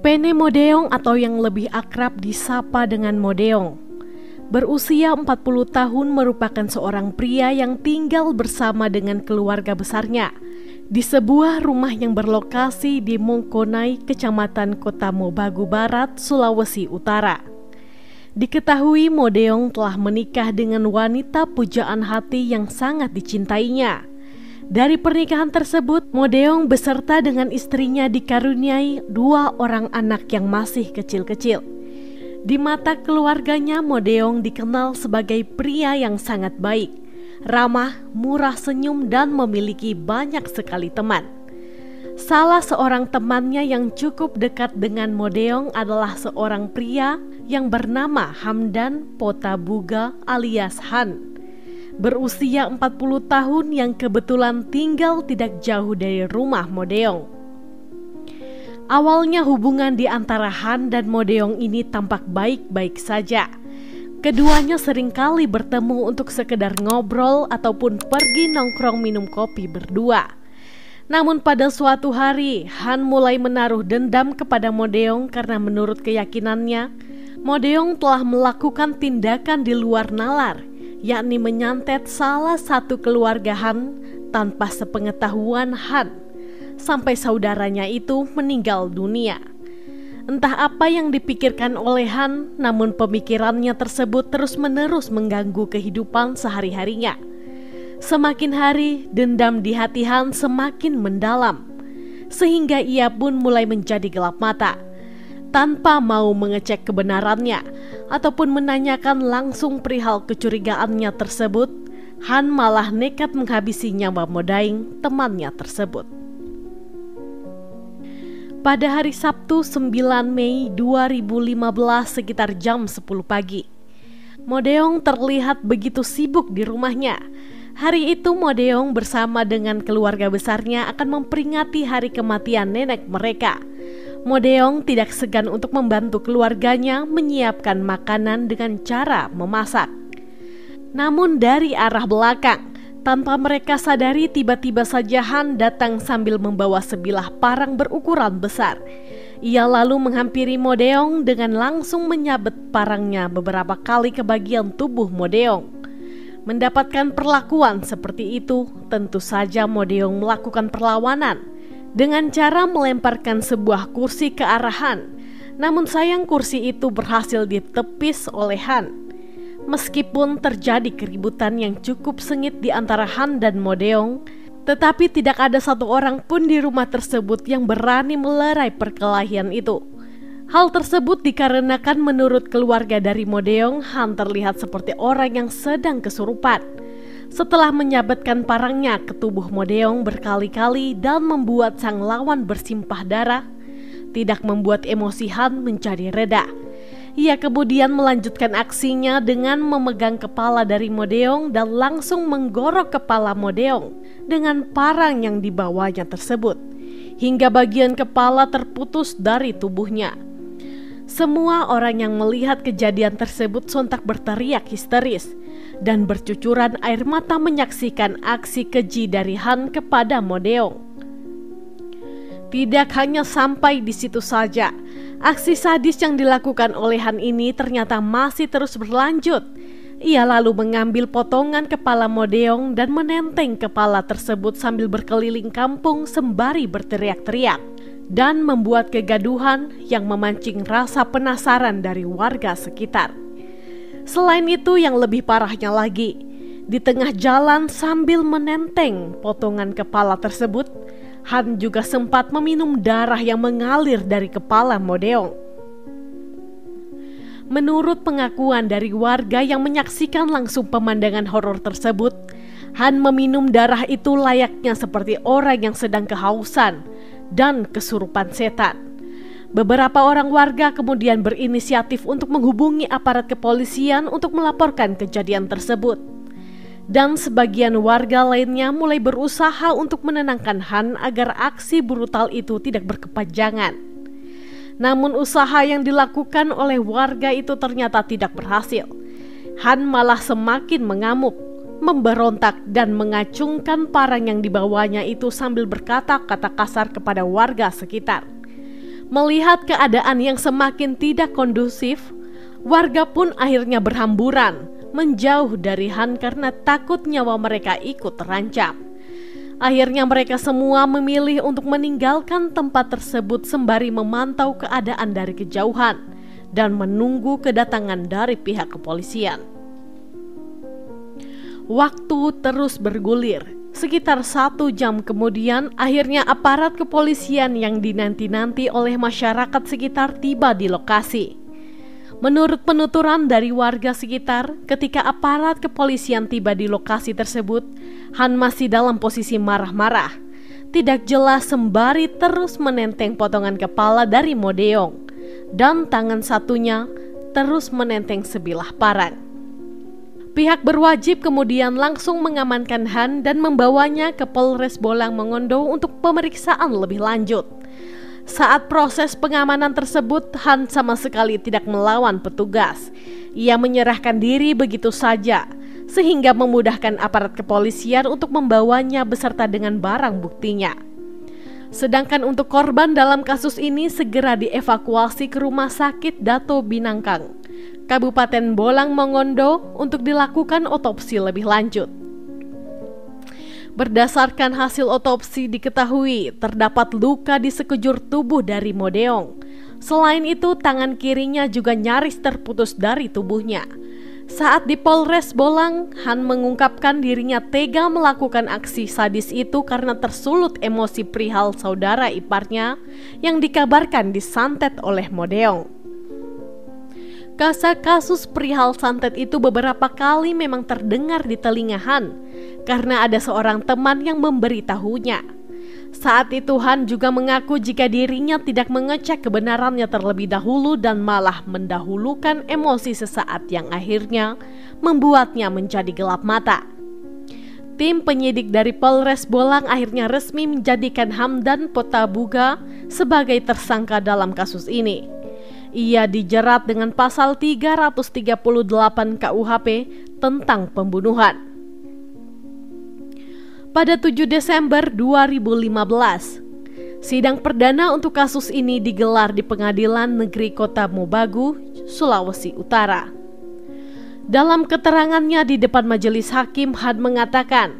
Pene Modeong atau yang lebih akrab disapa dengan Modeong, berusia 40 tahun, merupakan seorang pria yang tinggal bersama dengan keluarga besarnya di sebuah rumah yang berlokasi di Mongkonai, Kecamatan Kota Mobagu Barat, Sulawesi Utara. Diketahui Modeong telah menikah dengan wanita pujaan hati yang sangat dicintainya. Dari pernikahan tersebut, Modeong beserta dengan istrinya dikaruniai 2 orang anak yang masih kecil-kecil. Di mata keluarganya, Modeong dikenal sebagai pria yang sangat baik, ramah, murah senyum, dan memiliki banyak sekali teman. Salah seorang temannya yang cukup dekat dengan Modeong adalah seorang pria yang bernama Hamdan Potabuga alias Han, berusia 40 tahun yang kebetulan tinggal tidak jauh dari rumah Modeong. Awalnya hubungan di antara Han dan Modeong ini tampak baik-baik saja. Keduanya seringkali bertemu untuk sekedar ngobrol ataupun pergi nongkrong minum kopi berdua. Namun pada suatu hari, Han mulai menaruh dendam kepada Modeong karena menurut keyakinannya, Modeong telah melakukan tindakan di luar nalar, yakni menyantet salah satu keluarga Han tanpa sepengetahuan Han, sampai saudaranya itu meninggal dunia. Entah apa yang dipikirkan oleh Han, namun pemikirannya tersebut terus-menerus mengganggu kehidupan sehari-harinya. Semakin hari, dendam di hati Han semakin mendalam, sehingga ia pun mulai menjadi gelap mata. Tanpa mau mengecek kebenarannya ataupun menanyakan langsung perihal kecurigaannya tersebut, Han malah nekat menghabisi nyawa Modaing, temannya tersebut. Pada hari Sabtu 9 Mei 2015 sekitar jam 10 pagi, Modeong terlihat begitu sibuk di rumahnya. Hari itu Modeong bersama dengan keluarga besarnya akan memperingati hari kematian nenek mereka. Modeong tidak segan untuk membantu keluarganya menyiapkan makanan dengan cara memasak. Namun dari arah belakang, tanpa mereka sadari, tiba-tiba saja Han datang sambil membawa sebilah parang berukuran besar. Ia lalu menghampiri Modeong dengan langsung menyabet parangnya beberapa kali ke bagian tubuh Modeong. Mendapatkan perlakuan seperti itu, tentu saja Modeong melakukan perlawanan dengan cara melemparkan sebuah kursi ke arah Han. Namun sayang kursi itu berhasil ditepis oleh Han. Meskipun terjadi keributan yang cukup sengit di antara Han dan Modeong, tetapi tidak ada satu orang pun di rumah tersebut yang berani melerai perkelahian itu. Hal tersebut dikarenakan menurut keluarga dari Modeong, Han terlihat seperti orang yang sedang kesurupan. Setelah menyabetkan parangnya ke tubuh Modeong berkali-kali dan membuat sang lawan bersimpah darah, tidak membuat emosi Han menjadi reda. Ia kemudian melanjutkan aksinya dengan memegang kepala dari Modeong dan langsung menggorok kepala Modeong dengan parang yang dibawanya tersebut, hingga bagian kepala terputus dari tubuhnya. Semua orang yang melihat kejadian tersebut sontak berteriak histeris dan bercucuran air mata menyaksikan aksi keji dari Han kepada Modeong. Tidak hanya sampai di situ saja, aksi sadis yang dilakukan oleh Han ini ternyata masih terus berlanjut. Ia lalu mengambil potongan kepala Modeong dan menenteng kepala tersebut sambil berkeliling kampung sembari berteriak-teriak dan membuat kegaduhan yang memancing rasa penasaran dari warga sekitar. Selain itu, yang lebih parahnya lagi, di tengah jalan sambil menenteng potongan kepala tersebut, Han juga sempat meminum darah yang mengalir dari kepala Modeong. Menurut pengakuan dari warga yang menyaksikan langsung pemandangan horor tersebut, Han meminum darah itu layaknya seperti orang yang sedang kehausan dan kesurupan setan. Beberapa orang warga kemudian berinisiatif untuk menghubungi aparat kepolisian untuk melaporkan kejadian tersebut. Dan sebagian warga lainnya mulai berusaha untuk menenangkan Han agar aksi brutal itu tidak berkepanjangan. Namun usaha yang dilakukan oleh warga itu ternyata tidak berhasil. Han malah semakin mengamuk, memberontak dan mengacungkan parang yang dibawanya itu sambil berkata-kata kasar kepada warga sekitar. Melihat keadaan yang semakin tidak kondusif, warga pun akhirnya berhamburan menjauh dari Han karena takut nyawa mereka ikut terancam. Akhirnya mereka semua memilih untuk meninggalkan tempat tersebut sembari memantau keadaan dari kejauhan dan menunggu kedatangan dari pihak kepolisian. Waktu terus bergulir. Sekitar 1 jam kemudian, akhirnya aparat kepolisian yang dinanti-nanti oleh masyarakat sekitar tiba di lokasi. Menurut penuturan dari warga sekitar, ketika aparat kepolisian tiba di lokasi tersebut, Han masih dalam posisi marah-marah. Tidak jelas sembari terus menenteng potongan kepala dari Mo Deong, dan tangan satunya terus menenteng sebilah parang. Pihak berwajib kemudian langsung mengamankan Han dan membawanya ke Polres Bolang Mongondo untuk pemeriksaan lebih lanjut. Saat proses pengamanan tersebut, Han sama sekali tidak melawan petugas. Ia menyerahkan diri begitu saja, sehingga memudahkan aparat kepolisian untuk membawanya beserta dengan barang buktinya. Sedangkan untuk korban dalam kasus ini segera dievakuasi ke Rumah Sakit Dato Binangkang, Kabupaten Bolang Mongondo untuk dilakukan otopsi lebih lanjut. Berdasarkan hasil otopsi diketahui terdapat luka di sekujur tubuh dari Mo Deong. Selain itu, tangan kirinya juga nyaris terputus dari tubuhnya. Saat di Polres Bolang, Han mengungkapkan dirinya tega melakukan aksi sadis itu karena tersulut emosi perihal saudara iparnya yang dikabarkan disantet oleh Mo Deong. Kasus perihal santet itu beberapa kali memang terdengar di telinga Han karena ada seorang teman yang memberitahunya. Saat itu Han juga mengaku jika dirinya tidak mengecek kebenarannya terlebih dahulu dan malah mendahulukan emosi sesaat yang akhirnya membuatnya menjadi gelap mata. Tim penyidik dari Polres Bolang akhirnya resmi menjadikan Hamdan Potabuga sebagai tersangka dalam kasus ini. Ia dijerat dengan pasal 338 KUHP tentang pembunuhan. Pada 7 Desember 2015, sidang perdana untuk kasus ini digelar di Pengadilan Negeri Kota Mobagu, Sulawesi Utara. Dalam keterangannya di depan majelis hakim, Han mengatakan,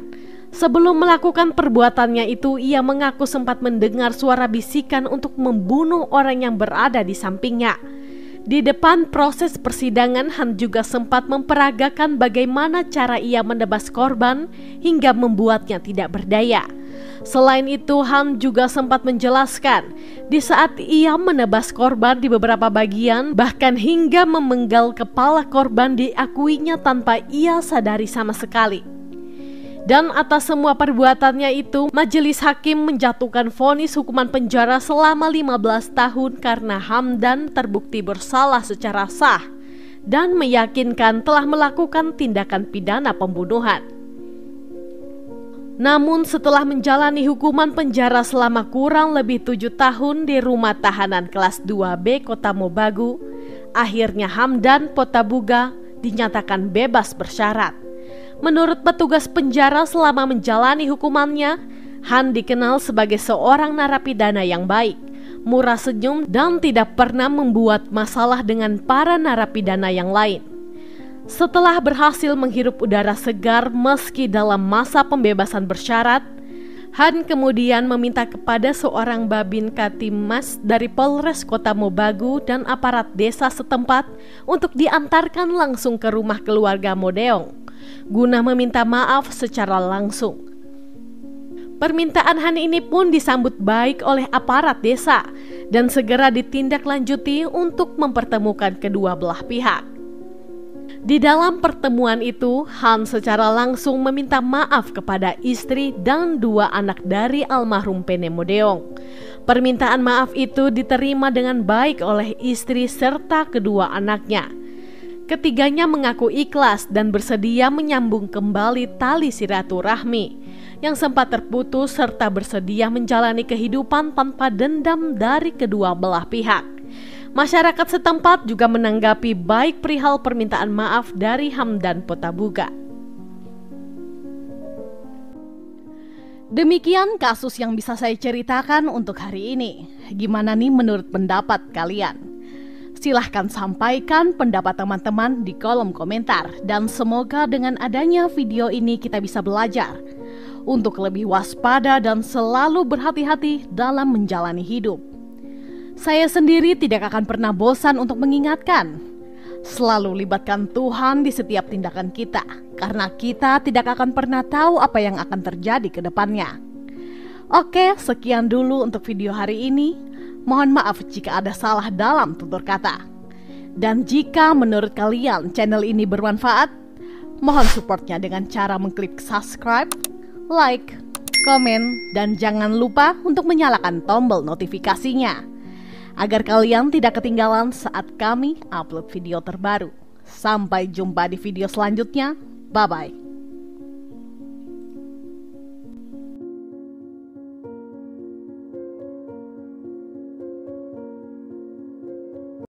sebelum melakukan perbuatannya itu, ia mengaku sempat mendengar suara bisikan untuk membunuh orang yang berada di sampingnya. Di depan proses persidangan, Han juga sempat memperagakan bagaimana cara ia menebas korban hingga membuatnya tidak berdaya. Selain itu, Han juga sempat menjelaskan di saat ia menebas korban di beberapa bagian, bahkan hingga memenggal kepala korban diakuinya tanpa ia sadari sama sekali. Dan atas semua perbuatannya itu, majelis hakim menjatuhkan vonis hukuman penjara selama 15 tahun karena Hamdan terbukti bersalah secara sah dan meyakinkan telah melakukan tindakan pidana pembunuhan. Namun setelah menjalani hukuman penjara selama kurang lebih 7 tahun di rumah tahanan kelas 2B Kota Mobagu, akhirnya Hamdan Potabuga dinyatakan bebas bersyarat. Menurut petugas penjara, selama menjalani hukumannya, Han dikenal sebagai seorang narapidana yang baik, murah senyum, dan tidak pernah membuat masalah dengan para narapidana yang lain. Setelah berhasil menghirup udara segar meski dalam masa pembebasan bersyarat, Han kemudian meminta kepada seorang Babin Katimas dari Polres Kota Mobagu dan aparat desa setempat untuk diantarkan langsung ke rumah keluarga Mo Deong guna meminta maaf secara langsung. Permintaan Han ini pun disambut baik oleh aparat desa dan segera ditindaklanjuti untuk mempertemukan kedua belah pihak. Di dalam pertemuan itu, Han secara langsung meminta maaf kepada istri dan 2 anak dari almarhum Pene Mo Deong. Permintaan maaf itu diterima dengan baik oleh istri serta kedua anaknya. Ketiganya mengaku ikhlas dan bersedia menyambung kembali tali silaturahmi yang sempat terputus serta bersedia menjalani kehidupan tanpa dendam dari kedua belah pihak. Masyarakat setempat juga menanggapi baik perihal permintaan maaf dari Hamdan Potabuga. Demikian kasus yang bisa saya ceritakan untuk hari ini. Gimana nih menurut pendapat kalian? Silahkan sampaikan pendapat teman-teman di kolom komentar. Dan semoga dengan adanya video ini kita bisa belajar untuk lebih waspada dan selalu berhati-hati dalam menjalani hidup. Saya sendiri tidak akan pernah bosan untuk mengingatkan, selalu libatkan Tuhan di setiap tindakan kita, karena kita tidak akan pernah tahu apa yang akan terjadi ke depannya. Oke, sekian dulu untuk video hari ini. Mohon maaf jika ada salah dalam tutur kata. Dan jika menurut kalian channel ini bermanfaat, mohon supportnya dengan cara mengklik subscribe, like, komen, dan jangan lupa untuk menyalakan tombol notifikasinya agar kalian tidak ketinggalan saat kami upload video terbaru. Sampai jumpa di video selanjutnya. Bye-bye.